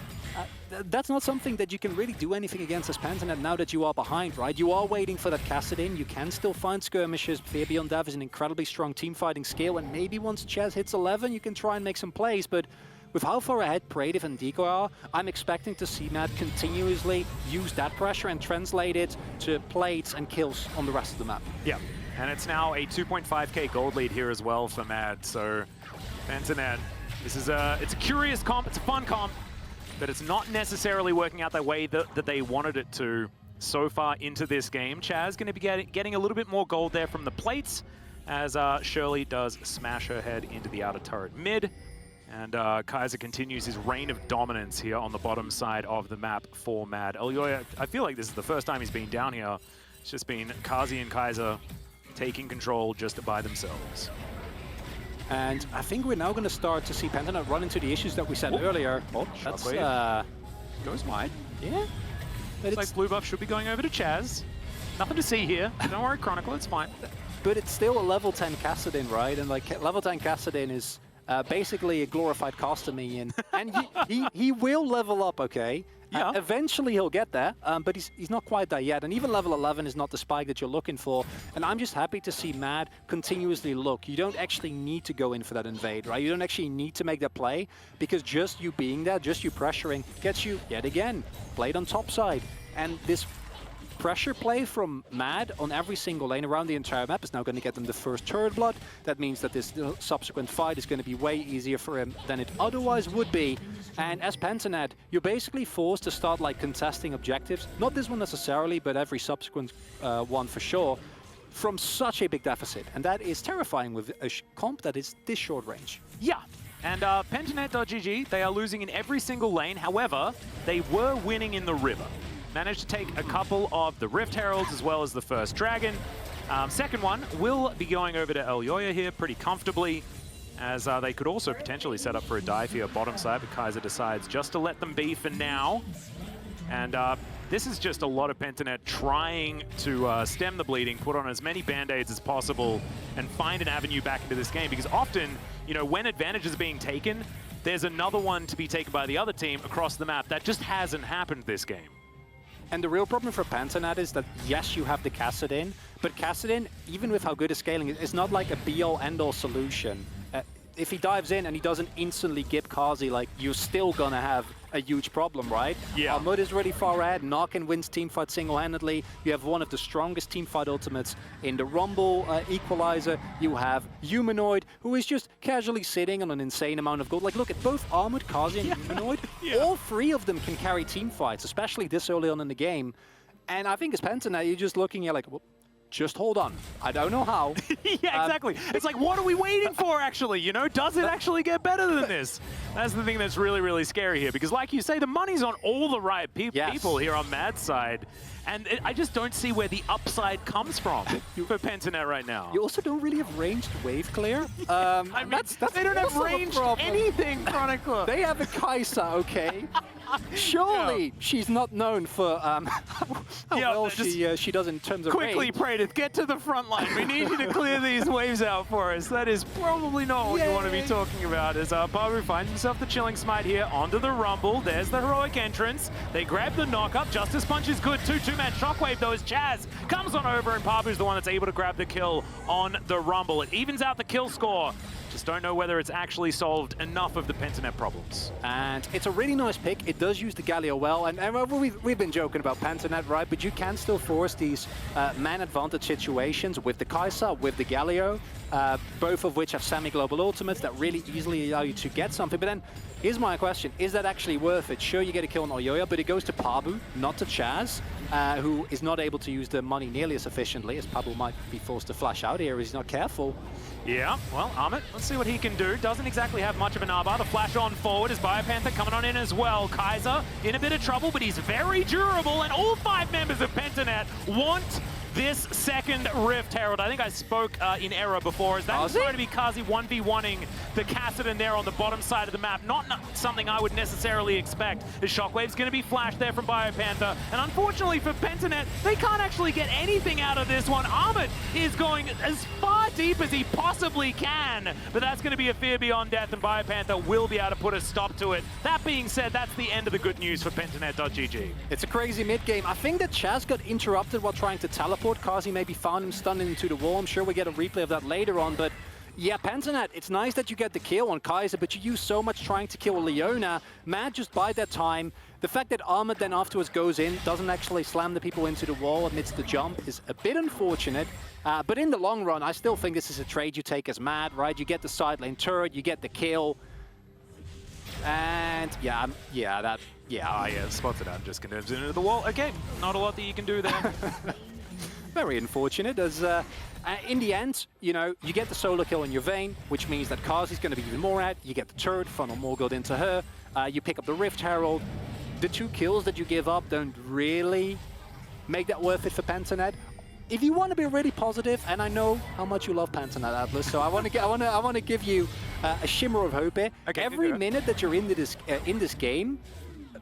that's not something that you can really do anything against as Pentanet now that you are behind, right? You are waiting for that Kassadin. You can still find skirmishes. Fabian Dav is an incredibly strong team fighting skill, and maybe once Chaz hits 11, you can try and make some plays, but with how far ahead Praedyth and Decoy are, I'm expecting to see Mad continuously use that pressure and translate it to plates and kills on the rest of the map. Yeah, and it's now a 2.5k gold lead here as well for Mad, so Pentanet, this is it's a curious comp, it's a fun comp, but it's not necessarily working out the way that they wanted it to so far into this game. Chaz going to be getting a little bit more gold there from the plates, as Shirley does smash her head into the outer turret mid. And Kaiser continues his reign of dominance here on the bottom side of the map for Mad. Elioya, I feel like this is the first time he's been down here. It's just been Carzzy and Kaiser taking control just by themselves. And I think we're now going to start to see Pentanet run into the issues that we said earlier. Oh, That's, Shockwave goes wide. yeah. But Looks like blue buff should be going over to Chaz. Nothing to see here. Don't worry, Chronicle, it's fine. But it's still a level 10 Kassadin, right? And like level 10 Kassadin is basically a glorified caster minion. And he will level up, okay? Yeah. Eventually he'll get there, but he's not quite there yet. And even level 11 is not the spike that you're looking for. And I'm just happy to see Mad continuously look. You don't actually need to go in for that invade, right? You don't actually need to make that play, because just you being there, just you pressuring, gets you, yet again, played on top side. And this pressure play from Mad on every single lane around the entire map is now going to get them the first turret blood. That means that this subsequent fight is going to be way easier for him than it otherwise would be. And as Pentanet, you're basically forced to start like contesting objectives. Not this one necessarily, but every subsequent one for sure, from such a big deficit. And that is terrifying with a comp that is this short range. Yeah. And Pentanet.gg, they are losing in every single lane. However, they were winning in the river. Managed to take a couple of the Rift Heralds as well as the first Dragon. Second one will be going over to El Yoya here pretty comfortably, as they could also potentially set up for a dive here bottom side, but Kaiser decides just to let them be for now. And this is just a lot of Pentanet trying to stem the bleeding, put on as many band-aids as possible, and find an avenue back into this game, because often, you know, when advantage is being taken, there's another one to be taken by the other team across the map. That just hasn't happened this game. And the real problem for Pentanet is that, yes, you have the Kassadin, but Kassadin, even with how good his scaling is, it's not like a be-all, end-all solution. If he dives in and he doesn't instantly gip Kazi, like, you're still gonna have a huge problem, right? Yeah. Mud is really far ahead. Narkin wins teamfight single-handedly. You have one of the strongest teamfight ultimates in the Rumble Equalizer. You have Humanoid, who is just casually sitting on an insane amount of gold. Like, look at both Armored, Kazi, and Humanoid. Yeah. All three of them can carry teamfights, especially this early on in the game. And I think as Pentanet, you're just looking at like, well, just hold on. I don't know how. Yeah, exactly. It's like, what are we waiting for, actually? You know, does it actually get better than this? That's the thing that's really, really scary here. Because like you say, the money's on all the right people here on Mad's side. And I just don't see where the upside comes from for Pentanet right now. You also don't really have ranged wave clear. I mean, that's they don't have also a ranged problem. anything, Chronicler. They have a Kai'Sa, okay? Surely she's not known for how well she does in terms of Quickly, range. Praedyth, get to the front line. We need you to clear these waves out for us. That is probably not what you want to be talking about. As Babu finds himself the Chilling Smite here onto the Rumble. There's the heroic entrance. They grab the knock-up. Justice Punch is good too. Two-man Shockwave, though, as Chaz comes on over, and Pabu's the one that's able to grab the kill on the Rumble. It evens out the kill score. Just don't know whether it's actually solved enough of the Pentanet problems. And it's a really nice pick. It does use the Galio well. And we've been joking about Pentanet, right? But you can still force these man advantage situations with the Kai'Sa, with the Galio, both of which have semi-global ultimates that really easily allow you to get something. But then, here's my question. Is that actually worth it? Sure, you get a kill on Oyoya, but it goes to Pabu, not to Chaz, who is not able to use the money nearly as efficiently, as Pabu might be forced to flash out here if he's not careful. Yeah, well, Amit, let's see what he can do. Doesn't exactly have much of an arbar. The flash on forward is Biopanther coming on in as well. Kaiser in a bit of trouble, but he's very durable, and all 5 members of Pentanet want this second Rift Herald. I think I spoke in error before, as that is going to be Kazi 1v1ing the Kassadin there on the bottom side of the map. Not something I would necessarily expect. The Shockwave's going to be flashed there from Biopanther, and unfortunately for Pentanet, they can't actually get anything out of this one. Ahmed is going as far deep as he possibly can, but that's going to be a fear beyond death, and Biopanther will be able to put a stop to it. That being said, that's the end of the good news for Pentanet.gg. It's a crazy mid-game. I think that Chaz got interrupted while trying to teleport. Kazi maybe found him stunned into the wall. I'm sure we get a replay of that later on, but yeah, Pentanet, it's nice that you get the kill on Kaiser, but you use so much trying to kill Leona. Mad just by that time. The fact that Ahmed then afterwards goes in, doesn't actually slam the people into the wall amidst the jump is a bit unfortunate. But in the long run, I still think this is a trade you take as Mad, right? You get the side lane turret, you get the kill. And yeah, spotted out, just confirms into the wall. Okay, not a lot that you can do there. Very unfortunate, as in the end, you know, you get the solo kill in your vein, which means that Kazi's going to be even more at. You get the turret, funnel more gold into her. You pick up the Rift Herald. The 2 kills that you give up don't really make that worth it for Pentanet. if you want to be really positive, and I know how much you love Pantanat, Atlas, so I want to give you a shimmer of hope here. Okay, Every minute that you're in this game,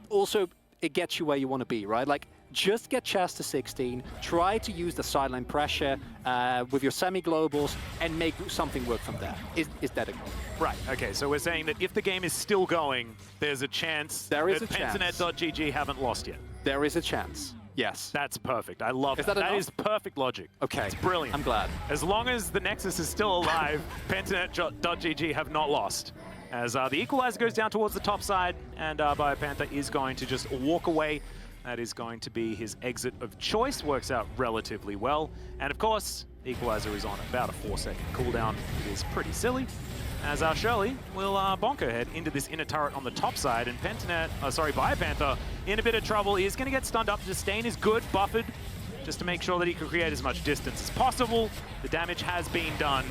also it gets you where you want to be, right? Like, just get Chaz to 16, try to use the sideline pressure with your semi-globals, and make something work from there. Is that a goal? Right, okay, so we're saying that if the game is still going, there's a chance that Pantanet.gg haven't lost yet. There is a chance, yes. That's perfect. I love that. That is perfect logic. Okay. It's brilliant. I'm glad. As long as the Nexus is still alive, Pantanet.gg have not lost. As the equalizer goes down towards the top side, and BioPanther is going to just walk away. That is going to be his exit of choice. Works out relatively well. And of course, the equalizer is on about a 4-second cooldown. It is pretty silly. As Shirley will bonker head into this inner turret on the top side, and BioPanther in a bit of trouble. He is going to get stunned up. Disdain is good, buffered, just to make sure that he can create as much distance as possible. The damage has been done.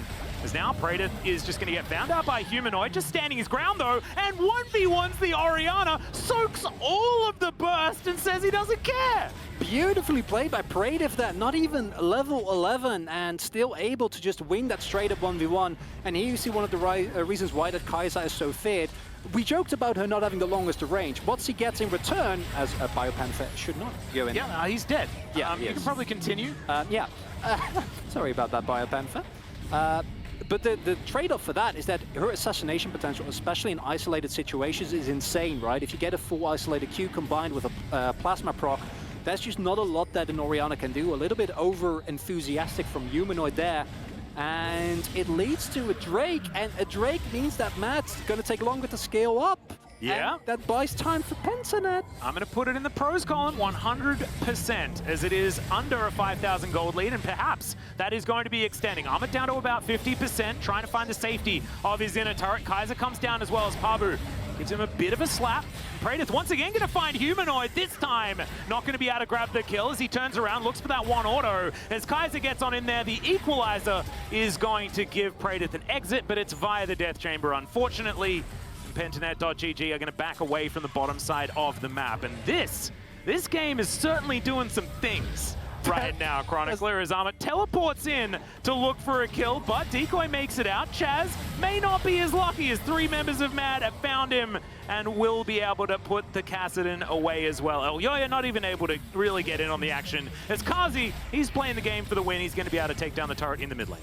As now Praedyth is just going to get found out by Humanoid, just standing his ground though, and 1v1s the Orianna, soaks all of the burst and says he doesn't care. Beautifully played by Praedyth there, not even level 11 and still able to just win that straight up 1v1. And here you see one of the reasons why that Kai'Sa is so feared. We joked about her not having the longest range. What she gets in return, as a BioPanther should not go in. Yeah, he's dead. Yeah, you can probably continue. Yeah. Sorry about that, BioPanther. But the trade-off for that is that her assassination potential, especially in isolated situations, is insane, right? If you get a full isolated Q combined with a plasma proc, that's just not a lot that an Orianna can do. A little bit over-enthusiastic from Humanoid there. And it leads to a Drake, and a Drake means that Matt's going to take longer to scale up. Yeah. And that buys time for Pantanet. I'm going to put it in the pros column 100%, as it is under a 5,000 gold lead, and perhaps that is going to be extending. Armor down to about 50%, trying to find the safety of his inner turret. Kai'Sa comes down as well as Pabu. Gives him a bit of a slap. Praedyth once again going to find Humanoid, this time not going to be able to grab the kill as he turns around, looks for that one auto. As Kai'Sa gets on in there, the equalizer is going to give Praedyth an exit, but it's via the Death Chamber, unfortunately. Pantanet.gg are going to back away from the bottom side of the map. And this game is certainly doing some things right now. Chronicler as Armor teleports in to look for a kill, but Decoy makes it out. Chaz may not be as lucky as 3 members of MAD have found him and will be able to put the Kassadin away as well. Elyoya not even able to really get in on the action. As Kazi, he's playing the game for the win. He's going to be able to take down the turret in the mid lane.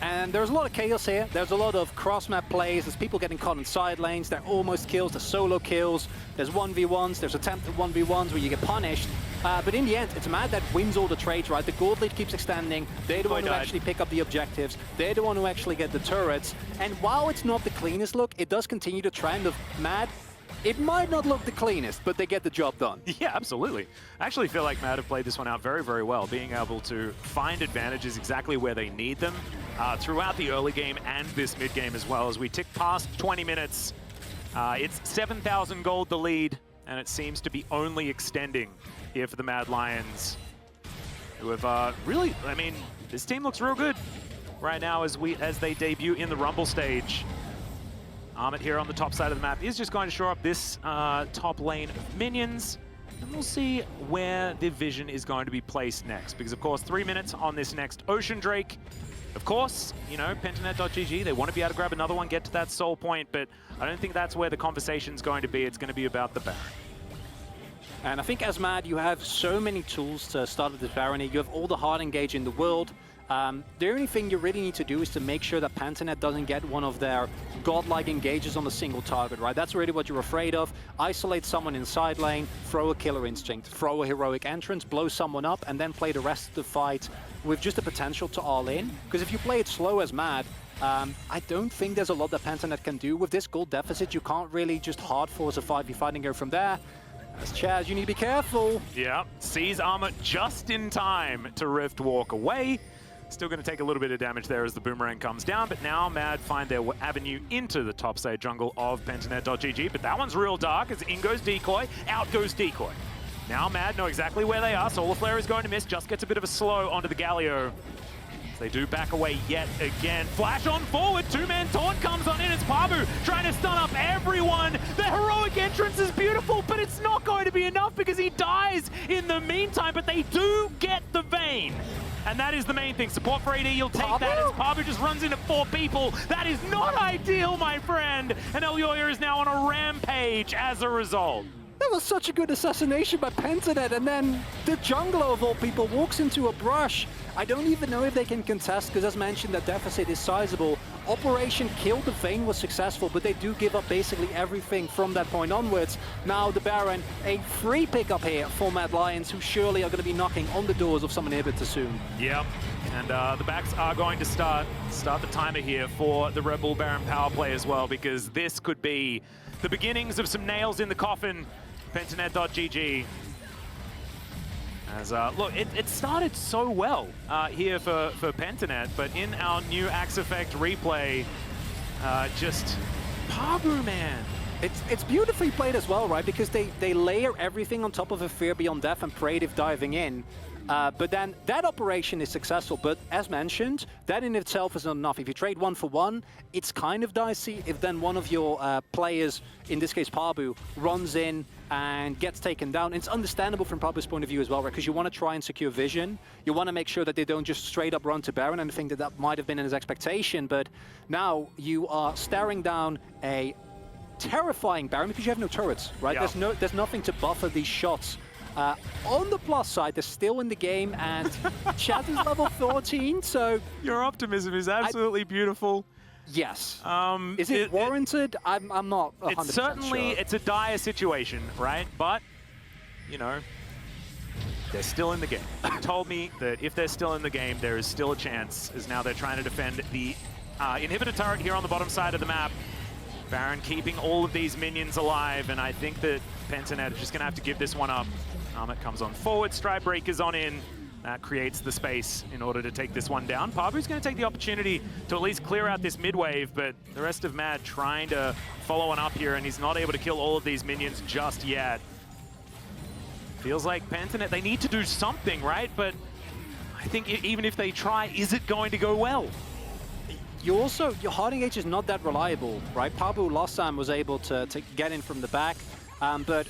And there's a lot of chaos here. There's a lot of cross-map plays. There's people getting caught in side lanes. They're almost kills. There's solo kills. There's 1v1s. There's attempted 1v1s where you get punished. But in the end, it's Mad that wins all the trades, right? The gold lead keeps extending. They're the one who actually pick up the objectives. They're the one who actually get the turrets. And while it's not the cleanest look, it does continue the trend of Mad. It might not look the cleanest, but they get the job done. Yeah, absolutely. I actually feel like Mad have played this one out very, very well, being able to find advantages exactly where they need them throughout the early game and this mid game as well. As we tick past 20 minutes, it's 7,000 gold the lead, and it seems to be only extending here for the Mad Lions, who have really, I mean, this team looks real good right now as they debut in the Rumble stage. Armit here on the top side of the map is just going to shore up this top lane of minions. And we'll see where the vision is going to be placed next. Because, of course, 3 minutes on this next Ocean Drake. Of course, you know, Pantanet.gg, they want to be able to grab another one, get to that soul point, but I don't think that's where the conversation's going to be. It's going to be about the Baron. And I think as Mad, you have so many tools to start with this Barony. You have all the hard engage in the world. The only thing you really need to do is to make sure that Pantanet doesn't get one of their godlike engages on a single target, right? That's really what you're afraid of. Isolate someone in side lane, throw a killer instinct, throw a heroic entrance, blow someone up, and then play the rest of the fight with just the potential to all in. Because if you play it slow as Mad, I don't think there's a lot that Pantanet can do. With this gold deficit, you can't really just hard force a 5v5 and go from there. As Chaz, you need to be careful. Yeah, sees Armor just in time to Rift walk away. Still going to take a little bit of damage there as the boomerang comes down, but now Mad find their avenue into the top side jungle of Pantanet.gg, but that one's real dark as in goes Decoy, out goes Decoy. Now Mad know exactly where they are. Solar Flare is going to miss, just gets a bit of a slow onto the Galio. They do back away yet again. Flash on forward, 2-man taunt comes on in. It's Pabu trying to stun up everyone. The heroic entrance is beautiful, but it's not going to be enough because he dies in the meantime, but they do get the Vayne. And that is the main thing. Support for AD, you'll take that as Pabu just runs into 4 people. That is not ideal, my friend. And Elyoya is now on a rampage as a result. That was such a good assassination by Pentanet, and then the jungler of all people walks into a brush. I don't even know if they can contest, because as mentioned, the deficit is sizable. Operation Kill the Vayne was successful, but they do give up basically everything from that point onwards. Now the Baron, a free pickup here for Mad Lions, who surely are going to be knocking on the doors of some inhibitors soon. Yep, and the backs are going to start the timer here for the Red Bull Baron power play as well, because this could be the beginnings of some nails in the coffin. Pentanet.gg. As look, it started so well here for Pentanet, but in our new Axe Effect replay, just Pabu, man. It's beautifully played as well, right? Because they layer everything on top of a Fear Beyond Death and Praetive diving in. But then that operation is successful, but as mentioned, that in itself is not enough. If you trade 1 for 1, it's kind of dicey if then one of your players, in this case Pabu, runs in and gets taken down. It's understandable from Pabu's point of view as well, right? Because you want to try and secure vision. You want to make sure that they don't just straight up run to Baron, and I think that might have been in his expectation, but now you are staring down a terrifying Baron because you have no turrets, right? Yeah. There's nothing to buffer these shots. On the plus side, they're still in the game, and Chaz is level 14, so... Your optimism is absolutely beautiful. Yes. Is it warranted? I'm not 100% It's certainly, sure. it's a dire situation, right? But, you know, they're still in the game. You told me that if they're still in the game, there is still a chance, as now they're trying to defend the inhibitor turret here on the bottom side of the map. Baron keeping all of these minions alive, and I think that Pentanet is just going to have to give this one up. Armit comes on forward, Stride Breaker's on in. That creates the space in order to take this one down. Pabu's going to take the opportunity to at least clear out this mid wave, but the rest of Mad trying to follow on up here, and he's not able to kill all of these minions just yet. Feels like Pentanet, they need to do something, right? But I think even if they try, is it going to go well? Your Harding Age is not that reliable, right? Pabu last time was able to get in from the back, but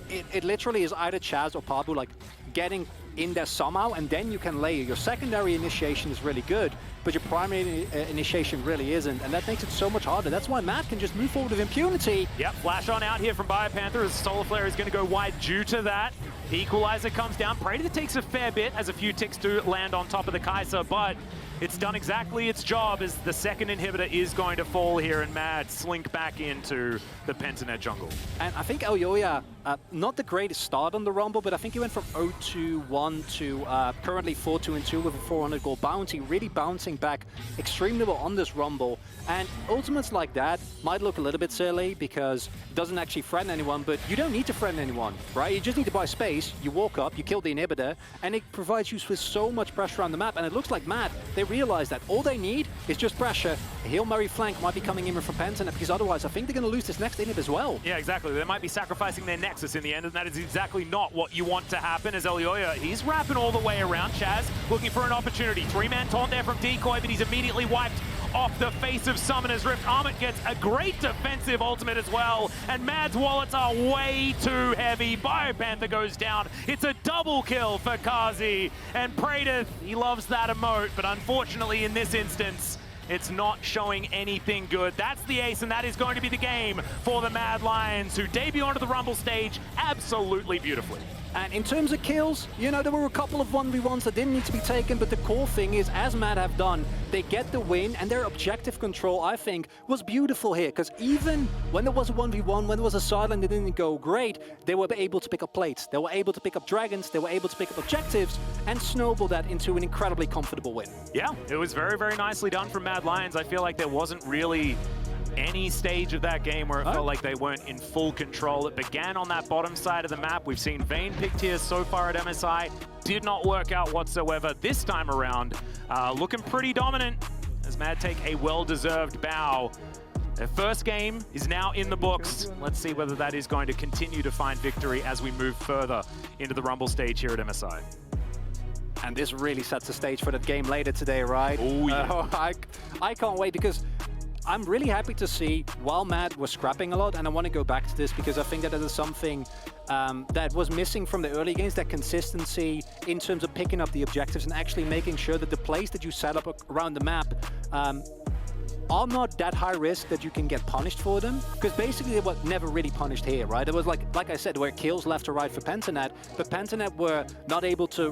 it literally is either Chaz or Pabu like getting in there somehow, and then you can layer. Your secondary initiation is really good, but your primary initiation really isn't, and that makes it so much harder. That's why Matt can just move forward with impunity. Yep, flash on out here from BioPanther as Solar Flare is going to go wide due to that. The Equalizer comes down. Praetor takes a fair bit as a few ticks do land on top of the Kai'Sa, but it's done exactly its job as the second inhibitor is going to fall here, and Mad slink back into the Pentanet jungle. And I think Elyoya, not the greatest start on the Rumble, but I think he went from 0-2-1 to currently 4-2-2 with a 400 gold bounty, really bouncing back extremely well on this Rumble. And ultimates like that might look a little bit silly because it doesn't actually threaten anyone, but you don't need to threaten anyone, right? You just need to buy space, you walk up, you kill the inhibitor, and it provides you with so much pressure on the map. And it looks like Mad, they realize that all they need is just pressure. A Hail Mary flank might be coming in from Pentanet, because otherwise I think they're going to lose this next inhib as well. Yeah, exactly. They might be sacrificing their Nexus in the end, and that is exactly not what you want to happen. As Elyoya, he's wrapping all the way around. Chaz looking for an opportunity. 3-man taunt there from Decoy, but he's immediately wiped off the face of Summoner's Rift. Armit gets a great defensive ultimate as well, and Mad's wallets are way too heavy. BioPanther goes down. It's a double kill for Kazi, and Praetor, he loves that emote, but unfortunately in this instance, it's not showing anything good. That's the ace, and that is going to be the game for the Mad Lions, who debut onto the Rumble stage absolutely beautifully. And in terms of kills, you know, there were a couple of 1v1s that didn't need to be taken, but the core thing is, as Mad have done, they get the win, and their objective control, I think, was beautiful here, because even when there was a 1v1, when there was a silent that didn't go great, they were able to pick up plates, they were able to pick up dragons, they were able to pick up objectives, and snowball that into an incredibly comfortable win. Yeah, it was very, very nicely done from Mad Lions. I feel like there wasn't really any stage of that game where it felt like they weren't in full control. It began on that bottom side of the map. We've seen Vayne picked here so far at MSI. Did not work out whatsoever this time around. Looking pretty dominant as Mad take a well-deserved bow. Their first game is now in the books. Let's see whether that is going to continue to find victory as we move further into the Rumble stage here at MSI. And this really sets the stage for that game later today, right? Oh, yeah. I can't wait, because I'm really happy to see while Matt was scrapping a lot, and I want to go back to this because I think that is something that was missing from the early games, that consistency in terms of picking up the objectives and actually making sure that the plays that you set up around the map are not that high risk that you can get punished for them, because basically they were never really punished here, right? It was like I said, where kills left to right for Pentanet, but Pentanet were not able to